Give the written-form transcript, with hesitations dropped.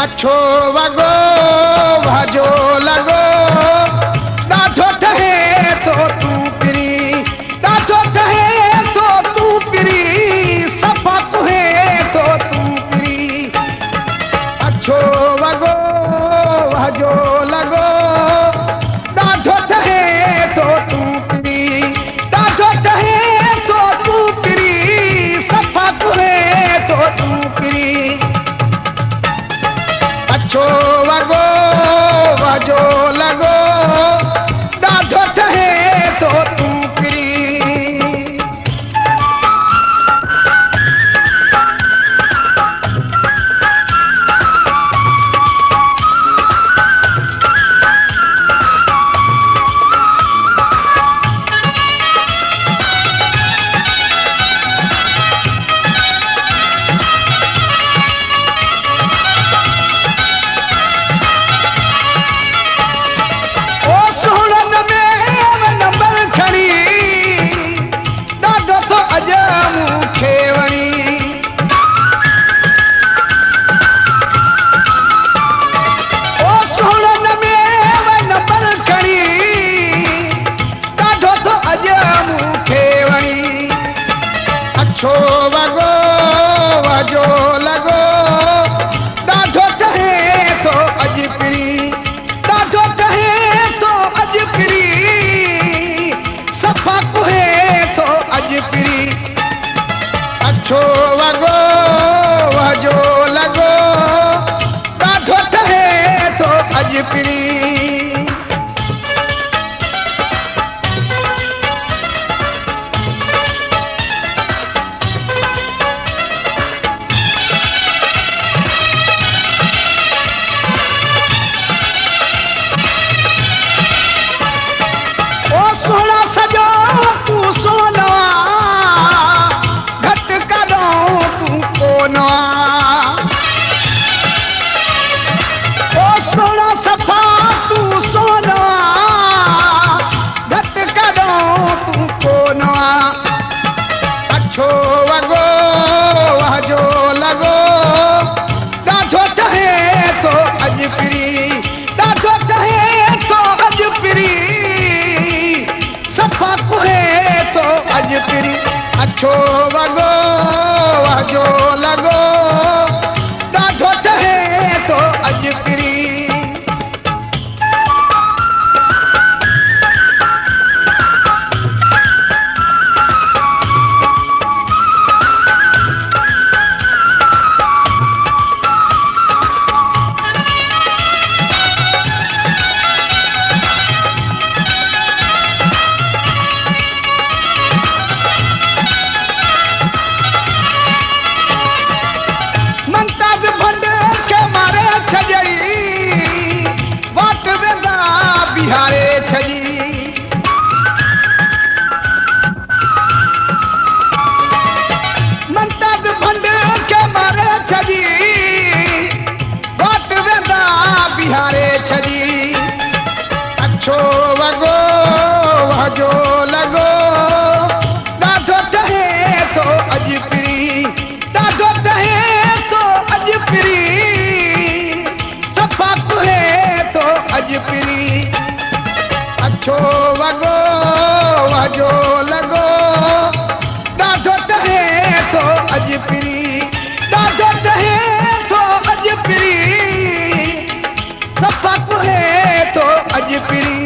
अछो वॻो भाॼो लॻो ॾाढो ठहे थो तूं पिरी ॾाढो ठहे थो तूं पिरी सफ़ा कुहे थो तूं पिरी अछो वॻो भाॼो लॻो ॾाढो ठहे थो तूं पिरी ॾाढो ठहे थो तूं पिरी सफ़ा कुहे थो तूं पिरी अछो वॻो भाॼो लॻो ॾाढो ठहे थो तूं पिरी अछो वॻो भाॼो लॻो ॾाढो ठहे थो अॼु पिरी ॾाढो ठहे थो अॼु पिरी सफ़ा कुहे थो अॼु पिरी अछो वॻो भाॼो लॻो ॾाढो ठहे थो अॼु पिरी अछो वॻो भाॼो लॻो ॾाढो ठहे थो अॼु पिरी ॾाढो ठहे थो अॼु पिरी सफ़ा कुहे थो अॼु पिरी अछो वॻो भाॼो लॻो ॾाढो ठहे थो अॼु पिरी बिहारे छजी मंताज भंड के मारे छजी वाट वेंदा बिहारे छजी अछो वॻो भाॼो लॻो ॾाढो ठहे थो अॼु पिरी ॾाढो ठहे थो अॼु पिरी सफ़ा कुहे थो अॼु पिरी अछो वॻो भाॼो लॻो ॾाढो ठहे थो अॼु पिरी ॾाढो ठहे थो अॼु पिरी सफ़ा कुहे थो अॼु पिरी